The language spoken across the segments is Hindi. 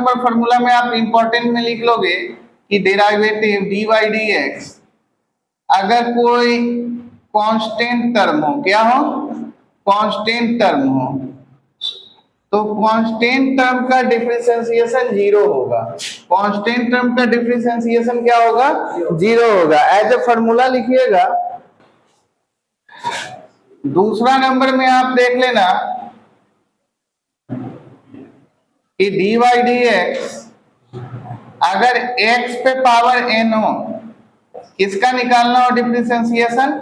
नंबर फॉर्मूला में आप इंपॉर्टेंट में लिख लोगे कि derivative D by d x अगर कोई कांस्टेंट टर्म हो, क्या हो, कांस्टेंट टर्म हो, तो कांस्टेंट टर्म का डिफरेंशिएशन जीरो होगा। कांस्टेंट टर्म का डिफरेंशिएशन क्या होगा, जीरो होगा। एज ए फॉर्मूला लिखिएगा। दूसरा नंबर में आप देख लेना कि डी बाई डी एक्स अगर x पे पावर n हो, किसका निकालना हो डिफरेंशिएशन,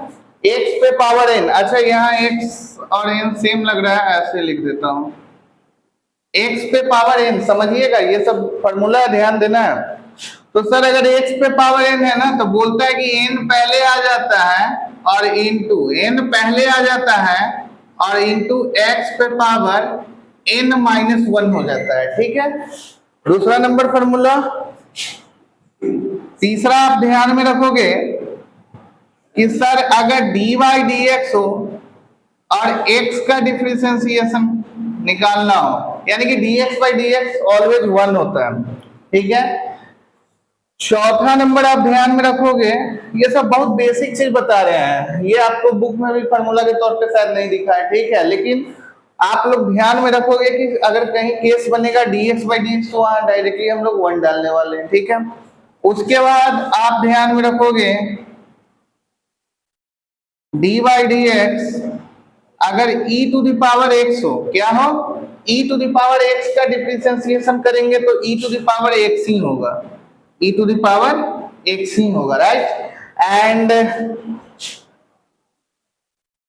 x पे पावर n। अच्छा यहाँ x और n सेम लग रहा है, ऐसे लिख देता हूं, x पे पावर n, समझिएगा ये सब फॉर्मूला ध्यान देना है। तो सर अगर x पे पावर n है ना, तो बोलता है कि n पहले आ जाता है और इंटू n पहले आ जाता है और इंटू x पे पावर n माइनस 1 हो जाता है, ठीक है। दूसरा नंबर फॉर्मूला। तीसरा आप ध्यान में रखोगे कि सर अगर डी बाई डी एक्स हो और x का डिफरेंशिएशन निकालना हो, यानी कि dx by d x always 1 होता है, ठीक है। चौथा नंबर आप ध्यान में रखोगे, ये सब बहुत बेसिक चीज बता रहे हैं, ये आपको बुक में भी फॉर्मूला के तौर पे शायद नहीं दिखा है, ठीक है, लेकिन आप लोग ध्यान में रखोगे कि अगर कहीं केस बनेगा dx बाई डी एक्स तो वहां डायरेक्टली हम लोग 1 डालने वाले हैं, ठीक है। उसके बाद आप ध्यान में रखोगे डी बाई डी एक्स अगर e to the power x हो, क्या हो, e to the power x का डिफरेंशिएशन करेंगे तो e to the power x ही होगा, e to the power x ही होगा, राइट। एंड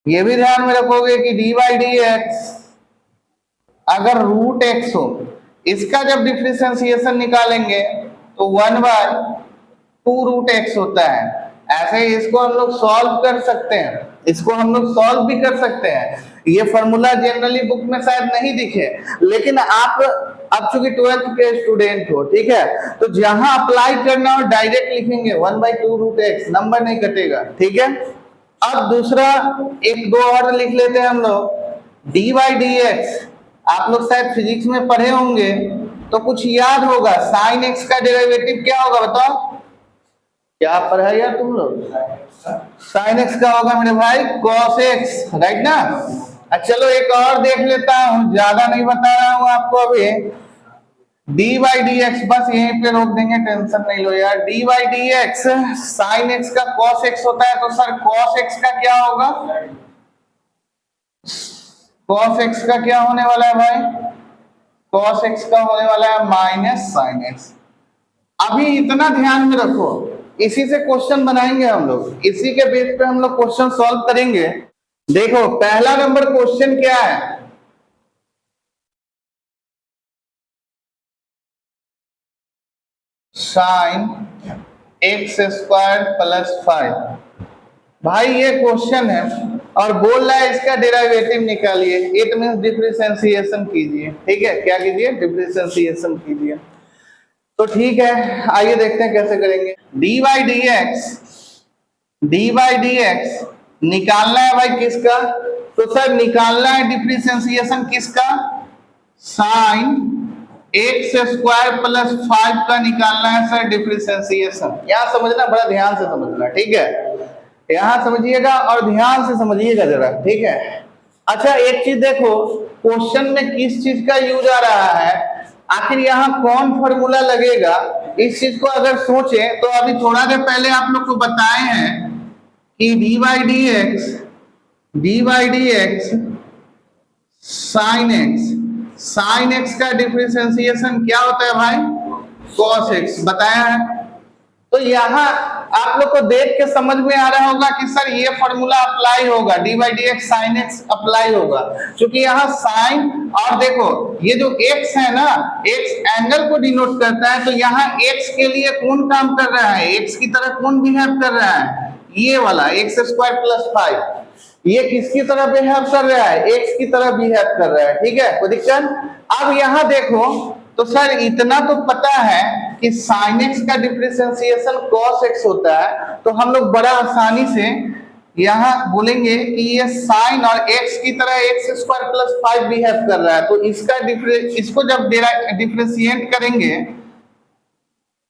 ये भी ध्यान में रखोगे कि डी बाई डी एक्स अगर रूट x हो, इसका जब डिफरेंशिएशन निकालेंगे तो 1/2 रूट x होता है। ऐसे ही इसको हम लोग सॉल्व कर सकते हैं, इसको हम लोग सॉल्व भी कर सकते हैं। ये फॉर्मूला जनरली बुक में शायद नहीं दिखे, लेकिन आप अब चूंकि 12th के स्टूडेंट हो, ठीक है, तो जहां अप्लाई करना हो डायरेक्ट लिखेंगे 1/2 रूट x, नंबर नहीं कटेगा, ठीक है। अब दूसरा एक दो और लिख लेते हैं हम लोग। डी बाई डी एक्स आप लोग शायद फिजिक्स में पढ़े होंगे तो कुछ याद होगा, साइन एक्स का डेरिवेटिव क्या होगा, बताओ, क्या पढ़ा यार तुम लोग, साइन एक्स का होगा मेरे भाई कॉस एक्स, राइट ना। चलो एक और देख लेता हूं, ज्यादा नहीं बता रहा हूं आपको अभी। डी बाई डी एक्स बस यहीं पे रोक देंगे, टेंशन नहीं लो यार। D by d x sine x का कॉस एक्स होता है, तो सर कॉस एक्स का क्या होगा, कॉस एक्स का क्या होने वाला है भाई, कॉस एक्स का होने वाला है माइनस साइन एक्स। अभी इतना ध्यान में रखो, इसी से क्वेश्चन बनाएंगे हम लोग, इसी के बेस पे हम लोग क्वेश्चन सॉल्व करेंगे। देखो पहला नंबर क्वेश्चन क्या है, साइन एक्स स्क्वायर प्लस 5। भाई ये क्वेश्चन है और बोल रहा है इसका डेरिवेटिव निकालिए, इट मींस डिफरेंशिएशन कीजिए, ठीक है, क्या कीजिए, डिफरेंशिएशन कीजिए। तो ठीक है, आइए देखते हैं कैसे करेंगे। डी बाई डी एक्स निकालना है भाई किसका, तो सर निकालना है डिफरेंशिएशन किसका, साइन एक्स स्क्वायर प्लस 5 का निकालना है सर डिफरेंशिएशन। यहाँ समझना, बड़ा ध्यान से समझना, ठीक है, यहाँ समझिएगा और ध्यान से समझिएगा जरा, ठीक है। अच्छा एक चीज देखो, क्वेश्चन में किस चीज का यूज आ रहा है, आखिर यहाँ कौन फॉर्मूला लगेगा, इस चीज को अगर सोचे तो अभी थोड़ा देर पहले आप लोग को बताए हैं कि d by d x sine x का डिफरेंशिएशन क्या होता है भाई, कॉस एक्स, बताया है। तो यहाँ आप लोग को देख के समझ में आ रहा होगा कि सर ये फॉर्मूला अप्लाई होगा, D by d x sine x apply होगा, क्योंकि यहाँ साइन और देखो ये जो एक्स है ना, एक्स एंगल को डिनोट करता है, तो यहाँ एक्स के लिए कौन काम कर रहा है, एक्स की तरह कौन बिहेव कर रहा है, ये वाला एक्स स्क्वायर प्लस 5, ये किसकी तरह बिहेव कर रहा है, एक्स की तरह बिहेव कर रहा है, ठीक है, कोई दिक्कत। अब यहाँ देखो तो सर इतना तो पता है कि साइन एक्स का डिफरेंशिएशन कॉस एक्स होता है, तो हम लोग बड़ा आसानी से यहाँ बोलेंगे कि ये साइन और एक्स की तरह एक्स स्क्वायर प्लस 5 बिहेव कर रहा है, तो इसका इसको जब डिफरेंशिएट करेंगे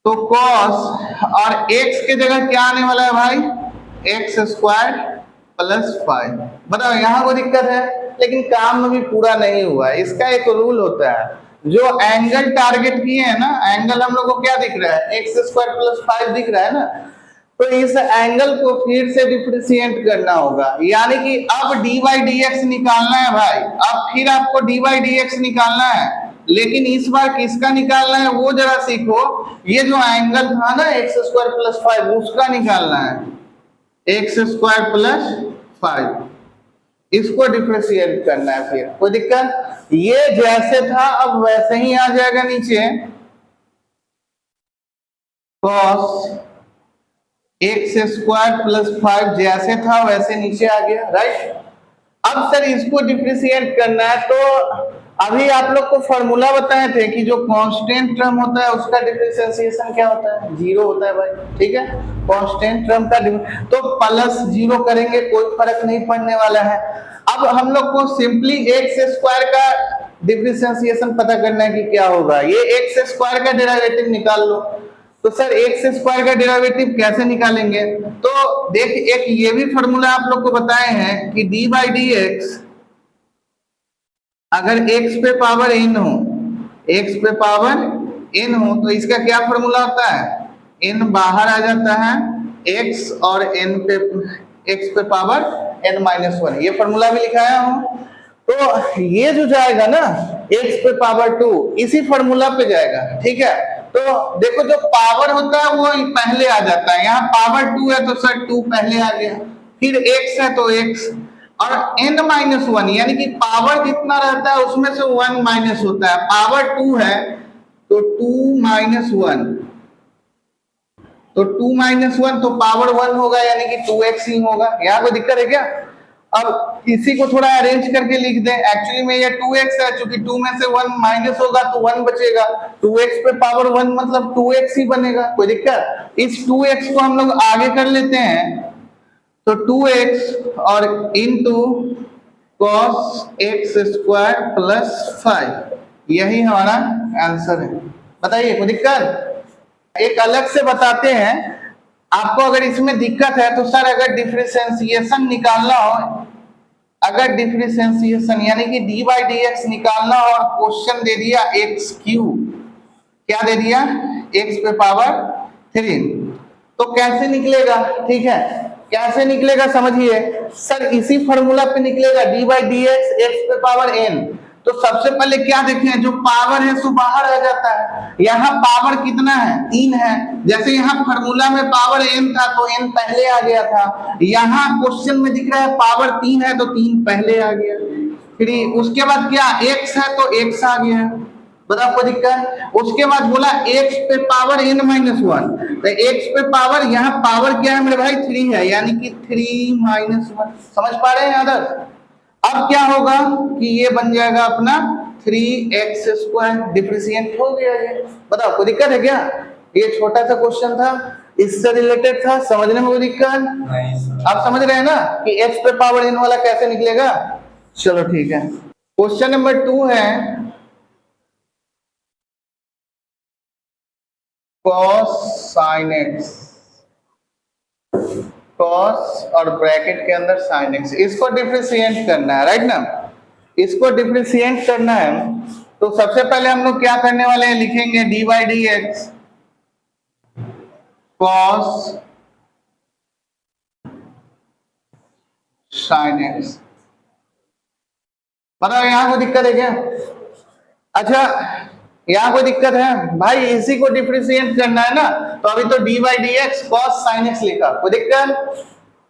तो कॉस और एक्स के जगह क्या आने वाला है भाई, एक्स स्क्वायर प्लस 5। बताओ यहाँ कोई दिक्कत है? लेकिन काम में भी पूरा नहीं हुआ है। इसका एक रूल होता है, जो एंगल टारगेट किए है ना, एंगल हम लोग को क्या दिख रहा है, एक्स स्क्वायर प्लस 5 दिख रहा है ना, तो इस एंगल को फिर से डिफरेंशिएट करना होगा, यानी कि अब dy dx निकालना है भाई। अब फिर आपको dy dx निकालना है, लेकिन इस बार किसका निकालना है वो जरा सीखो। ये जो एंगल था ना एक्स स्क्वायर प्लस 5, उसका निकालना है, एक्स स्क्वायर प्लस 5, इसको डिफरेंशिएट करना है। फिर कोई दिक्कत? ये जैसे था अब वैसे ही आ जाएगा नीचे, cos एक्स स्क्वायर प्लस 5 जैसे था वैसे नीचे आ गया, राइट। अब सर इसको डिफरेंशिएट करना है, तो अभी आप लोग को फॉर्मूला बताए थे कि जो कांस्टेंट टर्म होता है उसका डिफरेंशिएशन क्या होता है, 0 होता है भाई, ठीक है। कांस्टेंट टर्म का तो प्लस 0 करेंगे, कोई फर्क नहीं पड़ने वाला है। अब हम लोग को सिंपली एक्स स्क्वायर का डिफरेंशिएशन पता करना है कि क्या होगा। ये एक्स स्क्वायर का डेरिवेटिव निकाल लो। तो सर एक्स स्क्वायर का डेरिवेटिव कैसे निकालेंगे? तो देख, एक ये भी फॉर्मूला आप लोग को बताए हैं कि डी बाई डी एक्स, अगर x पे पावर n हो, x पे पावर n हो, तो इसका क्या फॉर्मूला होता है, n बाहर आ जाता है, x और n पे x पे पावर n माइनस 1, ये फॉर्मूला भी लिखाया हूं। तो ये जो जाएगा ना x पे पावर 2, इसी फॉर्मूला पे जाएगा, ठीक है। तो देखो जो पावर होता है वो पहले आ जाता है, यहाँ पावर 2 है तो सर 2 पहले आ गया, फिर x है तो x, और n माइनस 1 यानी कि पावर जितना रहता है उसमें से 1 माइनस होता है। पावर 2 है तो 2 माइनस 1, तो 2 माइनस 1 तो पावर 1 होगा, यानी कि 2x ही होगा। यहाँ कोई दिक्कत है क्या? अब इसी को थोड़ा अरेंज करके लिख दें। एक्चुअली में ये 2x है, चूंकि 2 में से 1 माइनस होगा तो 1 बचेगा, 2x पे पावर 1 मतलब 2x ही बनेगा। कोई दिक्कत? इस 2x को हम लोग आगे कर लेते हैं, तो 2x और into cos x square plus 5, यही हमारा आंसर है। बताइए कोई दिक्कत? एक अलग से बताते हैं आपको, अगर इसमें दिक्कत है तो सर अगर डिफरेंशिएशन निकालना हो, अगर डिफरेंशिएशन यानी कि डी बाई डी एक्स निकालना हो और क्वेश्चन दे दिया एक्स क्यूब, क्या दे दिया, एक्स पे पावर 3, तो कैसे निकलेगा? ठीक है, कैसे निकलेगा समझिए सर, इसी फॉर्मूला पे निकलेगा, D by d x x पे पावर n। तो सबसे पहले क्या देखें, जो पावर है सो बाहर आ जाता है। यहाँ पावर कितना है, 3 है, जैसे यहाँ फॉर्मूला में पावर n था तो n पहले आ गया था, यहाँ क्वेश्चन में दिख रहा है पावर 3 है तो 3 पहले आ गया। फिर उसके बाद क्या, x है तो x आ गया, बताओ कोई दिक्कत? उसके बाद बोला x पे पावर n माइनस 1, तो x पे पावर, यहाँ पावर क्या है मेरे भाई, 3 है, यानी कि 3 माइनस 1। समझ पा रहे हैं आदर? अब क्या होगा कि ये बन जाएगा अपना 3x स्क्वायर, डिफरेंशिएट हो गया ये। बताओ कोई दिक्कत है क्या? ये छोटा सा क्वेश्चन था, इससे रिलेटेड था, समझने में कोई दिक्कत नहीं? आप समझ रहे हैं ना कि x पे पावर n वाला कैसे निकलेगा? चलो ठीक है। क्वेश्चन नंबर 2 है cos sin x, cos और ब्रैकेट के अंदर sin x, इसको डिफरेंशिएट करना है, राइट ना। इसको डिफरेंशिएट करना है तो सबसे पहले हम लोग क्या करने वाले हैं, लिखेंगे D by d x cos sin x। बताओ यहाँ कोई दिक्कत है क्या? अच्छा यहाँ कोई दिक्कत है भाई? इसी को डिफरेंशिएट करना है ना, तो अभी तो D by d x cos sine x लिखा, कोई दिक्कत?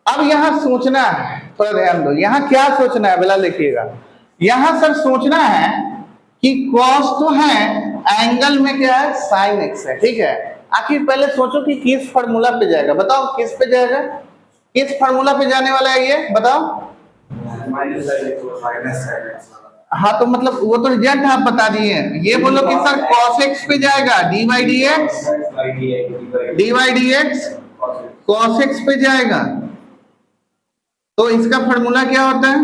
अब यहाँ सोचना है, थोड़ा ध्यान दो, यहाँ क्या सोचना है बेला, देखिएगा यहाँ सर सोचना है कि कॉस तो है, एंगल में क्या है, साइन एक्स है, ठीक है। आखिर पहले सोचो कि किस फॉर्मूला पे जाएगा, बताओ किस पे जाएगा, किस फॉर्मूला पे जाने वाला है ये बताओ? हाँ तो मतलब वो तो रिजल्ट आप बता दिए, ये बोलो कि सर cos x पे जाएगा, D by d x, d by d x cos x पे जाएगा, तो इसका फॉर्मूला क्या होता है?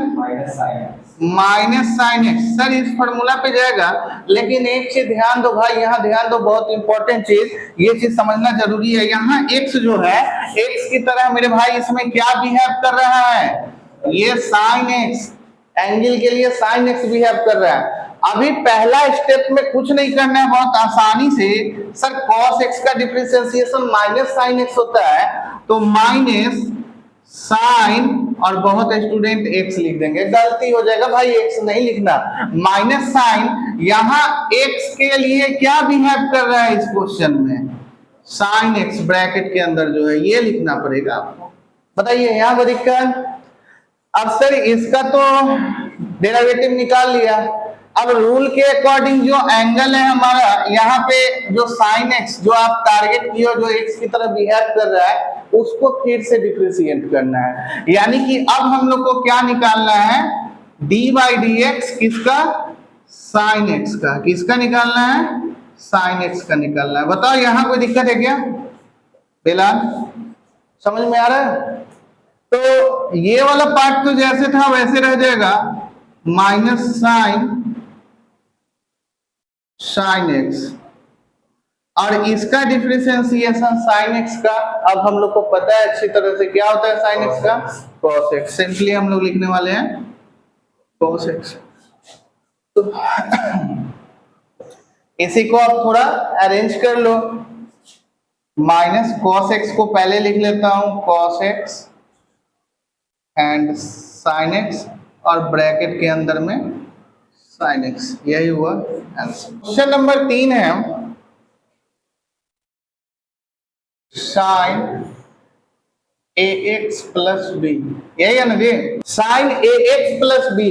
Minus sine x. सर इस फॉर्मूला पे जाएगा, लेकिन एक चीज ध्यान दो भाई, यहाँ ध्यान दो, बहुत इंपॉर्टेंट चीज, ये चीज समझना जरूरी है। यहाँ एक्स जो है, एक्स की तरह मेरे भाई इसमें क्या बिहेव कर रहा है? ये साइन एक्स, एंगल के लिए साइन एक्स बिहेव कर रहा है। अभी पहला स्टेप में कुछ नहीं करना है, बहुत आसानी से। सर कॉस एक्स का डिफरेंशिएशन माइनस साइन एक्स होता है, तो माइनस साइन, और बहुत स्टूडेंट एक्स लिख देंगे, गलती हो जाएगा भाई, एक्स नहीं लिखना, माइनस साइन। यहाँ एक्स के लिए क्या बिहेव कर रहा है इस क्वेश्चन में? साइन एक्स ब्रैकेट के अंदर जो है ये लिखना पड़ेगा आपको। बताइए यहाँ कोई दिक्कत? अब सर इसका तो डेरिवेटिव निकाल लिया, अब रूल के अकॉर्डिंग जो एंगल है हमारा यहाँ पे, जो साइन एक्स जो आप टारगेट किए हो, जो एक्स की तरह बिहेव कर रहा है, उसको फिर से डिफरेंशिएट करना है। यानी कि अब हम लोग को क्या निकालना है? डी बाई डी एक्स किसका? साइन एक्स का। किसका निकालना है? साइन एक्स का निकालना है। बताओ यहाँ कोई दिक्कत है क्या? बेलाल समझ में आ रहा है? तो ये वाला पार्ट तो जैसे था वैसे रह जाएगा, माइनस साइन साइन एक्स, और इसका डिफरेंशिएशन साइन एक्स का, अब हम लोग को पता है अच्छी तरह से क्या होता है साइन एक्स का? Cos x. सिंपली हम लोग लिखने वाले हैं कॉस एक्स। तो इसी को आप थोड़ा अरेंज कर लो, माइनस कॉस एक्स को पहले लिख लेता हूं, cos x and sine x, और ब्रैकेट के अंदर में साइन एक्स। यही हुआ आंसर। क्वेश्चन नंबर 3 है साइन ए एक्स प्लस बी, यही है ना जी? साइन ए एक्स प्लस बी,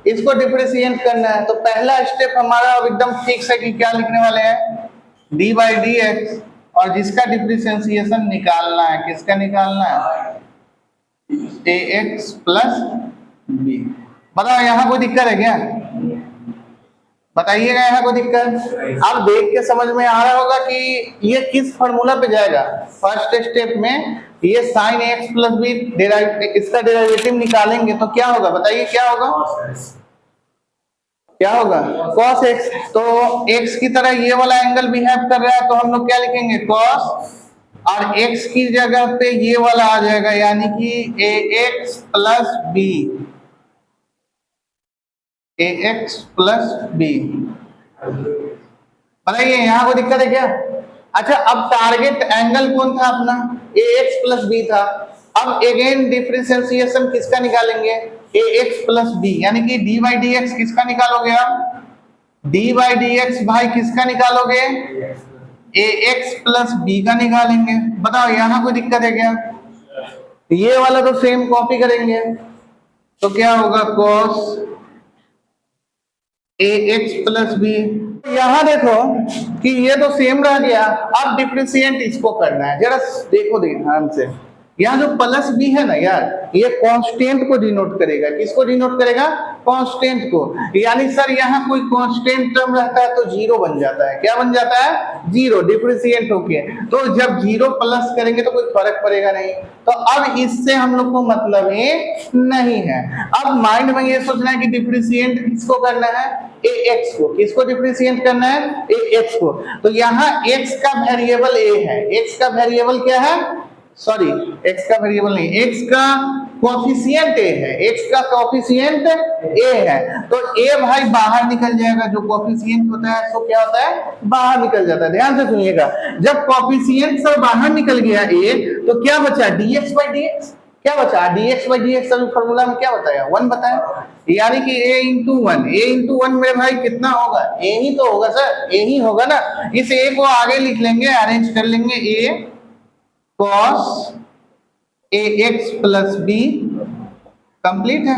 इसको डिफरेंशिएट करना है। तो पहला स्टेप हमारा अब एकदम फिक्स है कि क्या लिखने वाले हैं? डी बाई डी एक्स, और जिसका डिफरेंशिएशन निकालना है, किसका निकालना है? ए एक्स प्लस बी। बताओ यहाँ कोई दिक्कत है क्या? बताइएगा यहाँ कोई दिक्कत? आप देख के समझ में आ रहा होगा कि ये किस फॉर्मूला पे जाएगा। फर्स्ट स्टेप में ये साइन एक्स प्लस बी, इसका डेरिवेटिव निकालेंगे तो क्या होगा? बताइए क्या होगा? क्या होगा? Cos x. तो एक्स की तरह ये वाला एंगल बिहेव कर रहा है, तो हम लोग क्या लिखेंगे? कॉस, और एक्स की जगह पे ये वाला आ जाएगा, यानी कि ए एक्स प्लस बी, ए एक्स प्लस बी। बताइए यहाँ कोई दिक्कत है क्या? अच्छा, अब टारगेट एंगल कौन था अपना? ए एक्स प्लस बी था। अब अगेन डिफरेंशिएशन किसका निकालेंगे? ए एक्स प्लस बी, यानी कि डी बाई डी एक्स किसका निकालोगे आप? डी बाई डी एक्स भाई किसका निकालोगे? ए एक्स प्लस बी का निकालेंगे। बताओ यहाँ कोई दिक्कत है क्या? ये वाला तो सेम कॉपी करेंगे, तो क्या होगा? Cos A x plus B. यहां देखो कि ये तो सेम रह गया, अब डिफरेंशिएट इसको करना है। जरा देखो ध्यान से, यहाँ जो प्लस बी है ना यार, ये कांस्टेंट को डिनोट करेगा। किसको डिनोट करेगा? कांस्टेंट को। यानी सर यहाँ कोई कांस्टेंट टर्म रहता है तो जीरो बन जाता है। क्या बन जाता है? जीरो। डिफरेंशिएट होके तो जब जीरो प्लस करेंगे तो कोई फर्क पड़ेगा नहीं। तो अब इससे हम लोग को मतलब ही नहीं है। अब माइंड में ये सोचना है कि डिफरेंशिएट किसको करना है? ए एक्स को। किसको डिफरेंशिएट करना है? ए एक्स को। तो यहाँ एक्स का वेरिएबल ए है। एक्स का वेरिएबल क्या है? सॉरी, एक्स का वेरिएबल नहीं, एक्स का कोएफिशिएंट ए है। एक्स का कोएफिशिएंट ए है, तो ए भाई बाहर निकल जाएगा। जो कोएफिशिएंट होता है तो क्या होता है? बाहर निकल जाता है। ध्यान से सुनिएगा, जब कोएफिशिएंट सब बाहर निकल गया ए, तो क्या बचा? dx by dx। क्या बचा? dx by dx। अभी फॉर्मूला में क्या बताया? 1 बताया, यानी कि a into 1। a into 1 मेरे भाई कितना होगा? a ही तो होगा सर, a ही होगा ना। इस a को आगे लिख लेंगे, अरेंज कर लेंगे, a cos ax plus B. Complete है।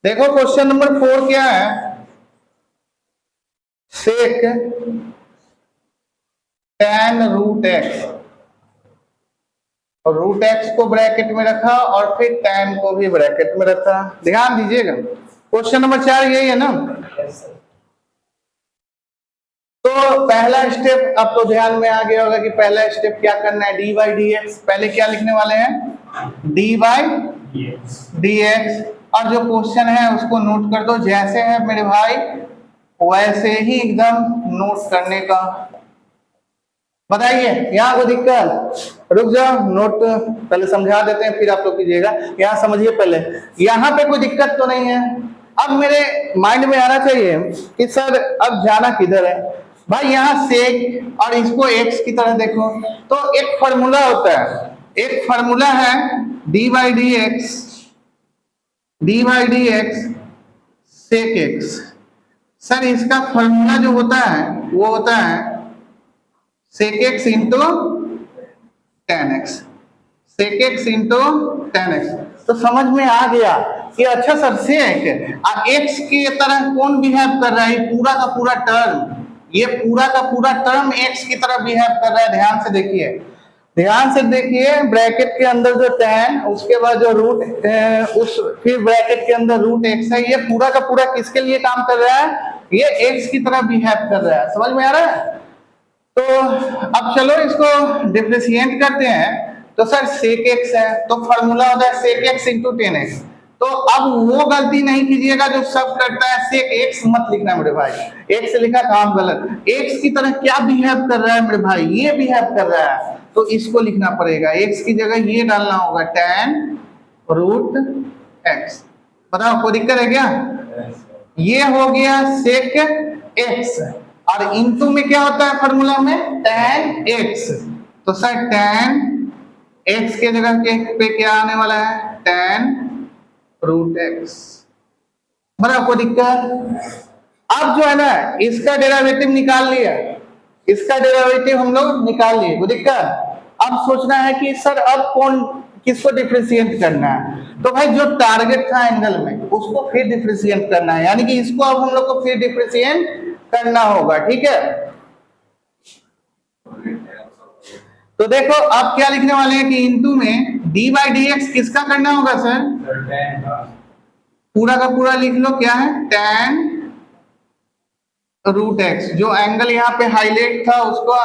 देखो क्वेश्चन नंबर 4 क्या है? सेक tan रूट एक्स, और रूट एक्स को ब्रैकेट में रखा और फिर tan को भी ब्रैकेट में रखा। ध्यान दीजिएगा, क्वेश्चन नंबर 4 यही है ना? तो पहला स्टेप अब तो ध्यान में आ गया होगा कि पहला स्टेप क्या करना है, डी बाई डी एक्स। पहले क्या लिखने वाले हैं, डी बाई डी एक्स, और जो क्वेश्चन है उसको नोट कर दो, जैसे है मेरे भाई वैसे ही एकदम नोट करने का। बताइए यहाँ कोई दिक्कत, रुक जाओ, नोट पहले समझा देते हैं फिर आप लोग कीजिएगा। यहाँ समझिए पहले, यहाँ पे कोई दिक्कत तो नहीं है। अब मेरे माइंड में आना चाहिए कि सर अब जाना किधर है भाई। यहाँ सेक और इसको एक्स की तरह देखो, तो एक फॉर्मूला होता है, एक फॉर्मूला है d by d x, d by d x sec x. Sir इसका फॉर्मूला जो होता है वो होता है sec x into tan x, sec x into tan x. तो समझ में आ गया कि अच्छा सर सेक एक्स की तरह कौन बिहेव कर रहा है, पूरा का पूरा टर्म, ये पूरा का पूरा टर्म एक्स की तरह बिहेव कर रहा है। ध्यान से देखिए, ध्यान से देखिए, ब्रैकेट के अंदर जो टेन, उसके बाद जो रूट उस फिर ब्रैकेट के अंदर रूट एक्स है, ये पूरा का पूरा किसके लिए काम कर रहा है, ये एक्स की तरह बिहेव कर रहा है। समझ में आ रहा है। तो अब चलो इसको डिफरेंशिएट करते हैं। तो सर सेक एक्स है तो फॉर्मूला होता है sec x into tan x. तो अब वो गलती नहीं कीजिएगा जो सब करता है, सेक एक्स मत लिखना मेरे भाई, एक्स लिखा काम गलत। एक्स की तरह क्या बिहेव कर रहा है मेरे भाई, ये बिहेव कर रहा है, तो इसको लिखना पड़ेगा, एक्स की जगह ये डालना होगा टेन रूट एक्स। बताओ कोई दिक्कत है क्या। ये हो गया सेक एक्स, और इनटू में क्या होता है फॉर्मूला में, tan x। तो सर tan x के जगह के पे क्या आने वाला है, tan रूट x। बराबर कोई दिक्कत। अब जो है ना इसका डेरिवेटिव निकाल लिया, इसका डेरिवेटिव हम लोग निकाल लिए, कोई दिक्कत। अब सोचना है कि सर अब कौन किसको डिफरेंशिएट करना है। तो भाई जो टारगेट था एंगल में उसको फिर डिफरेंशिएट करना है, यानी कि इसको अब हम लोग को फिर डिफरेंशिएट करना होगा, ठीक है। तो देखो अब क्या लिखने वाले हैं कि इनटू में डी बाई डी एक्स किसका करना होगा सर, पूरा का पूरा लिख लो, क्या है tan रूट एक्स। जो एंगल यहाँ पे हाईलाइट था उसको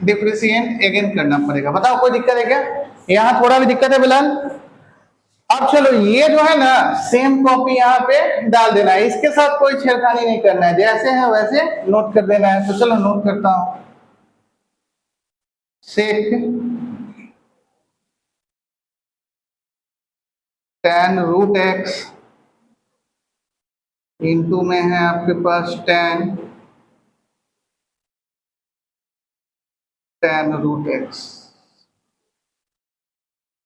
डिफरेंशिएट अगेन करना पड़ेगा। बताओ कोई दिक्कत है क्या, यहाँ थोड़ा भी दिक्कत है बिलाल। अब चलो ये जो है ना सेम कॉपी यहाँ पे डाल देना है, इसके साथ कोई छेड़खानी नहीं करना है, जैसे है वैसे नोट कर देना है। तो चलो नोट करता हूं, सेक tan रूट एक्स इनटू में है आपके पास tan रूट एक्स।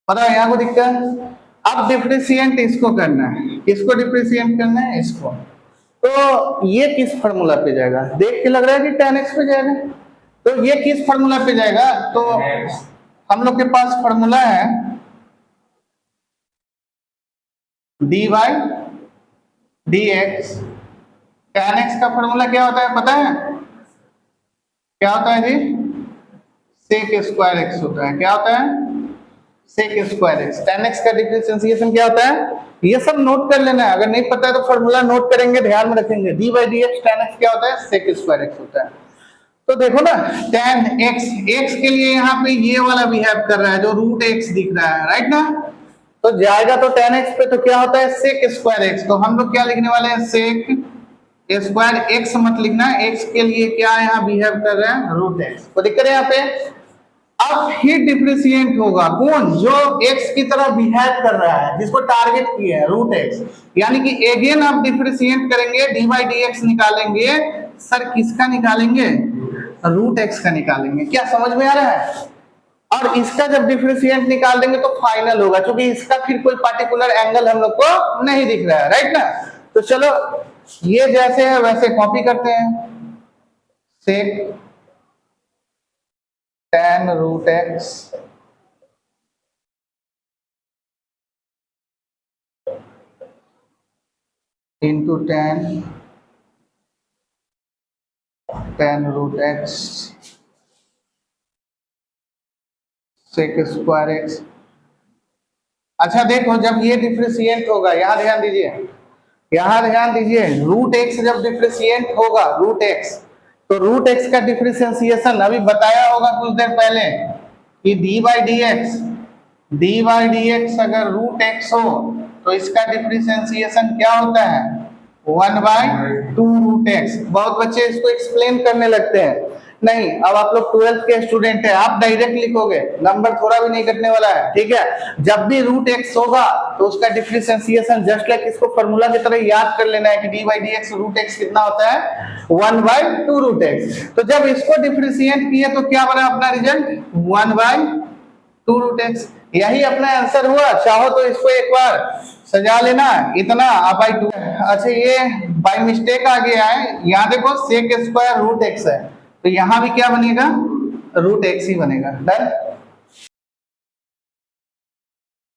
पता है यहाँ को दिक्कत। अब डिफरेंशिएट इसको करना है, किसको डिफरेंशिएट करना है, इसको। तो ये किस फार्मूला पे जाएगा, देख के लग रहा है कि tan x पे जाएगा। तो ये किस फार्मूला पे जाएगा, तो हम लोग के पास फार्मूला है d by d x. tan x का फार्मूला क्या होता है पता है, क्या होता है जी, सेक स्क्वायर एक्स होता है। क्या होता है, sec square x. tan x का डिफरेंशिएशन क्या होता है, ये सब नोट कर लेना है, अगर नहीं पता है तो फॉर्मूला नोट करेंगे, ध्यान में रखेंगे। D by d x tan x क्या होता है, सेक स्क्वायर एक्स होता है। तो देखो ना tan x, x के लिए यहाँ पे ये वाला बिहेव कर रहा है जो रूट x दिख रहा है, राइट ना। तो जाएगा तो tan x पे तो क्या होता है, सेक स्क्वायर एक्स। तो हम लोग क्या लिखने वाले हैं, सेक स्क्वायर एक्स मत लिखना, x के लिए क्या यहाँ बिहेव कर रहा है, रूट x। तो दिक्कत है यहाँ पे। अब फिर डिफरेंशिएट होगा कौन, जो x की तरह बिहेव कर रहा है, जिसको टारगेट किया है, रूट x। यानी कि अगेन आप डिफरेंशिएट करेंगे, डी बाई डी एक्स निकालेंगे। सर किसका निकालेंगे, रूट x का निकालेंगे। क्या समझ में आ रहा है। और इसका जब डिफरेंशिएट निकाल देंगे तो फाइनल होगा, क्योंकि इसका फिर कोई पार्टिकुलर एंगल हम लोग को नहीं दिख रहा है, राइट ना। तो चलो ये जैसे है वैसे कॉपी करते हैं, sec tan root x into tan root x sec square x. अच्छा देखो जब ये डिफरेंशिएट होगा, यहाँ ध्यान दीजिए, यहाँ ध्यान दीजिए, रूट एक्स जब डिफरेंशिएट होगा, रूट एक्स तो रूट एक्स का डिफरेंशिएशन अभी बताया होगा कुछ देर पहले कि डी बाई डी एक्स अगर रूट एक्स हो तो इसका डिफरेंशिएशन क्या होता है 1/2 रूट एक्स। बहुत बच्चे इसको एक्सप्लेन करने लगते हैं, नहीं अब आप लोग 12th के स्टूडेंट हैं, आप डायरेक्ट लिखोगे, नंबर थोड़ा भी नहीं कटने वाला है, ठीक है। जब भी रूट एक्स होगा तो उसका डिफरेंशिएशन जस्ट लाइक इसको फॉर्मूला की तरह याद कर लेना है कि d by d x root x कितना होता है 1/2 रूट एक्स। तो जब इसको डिफरेंशिएट किए तो क्या बना अपना रिजल्ट 1/2 रूट एक्स। यही अपना आंसर हुआ। चाहो तो इसको एक बार सजा लेना, इतना बाई 2। अच्छा ये बाई मिस्टेक आ गया है, यहाँ देखो सेक स्क्वायर रूट एक्स है, तो यहाँ भी क्या बनेगा रूट एक्स ही बनेगा। डन।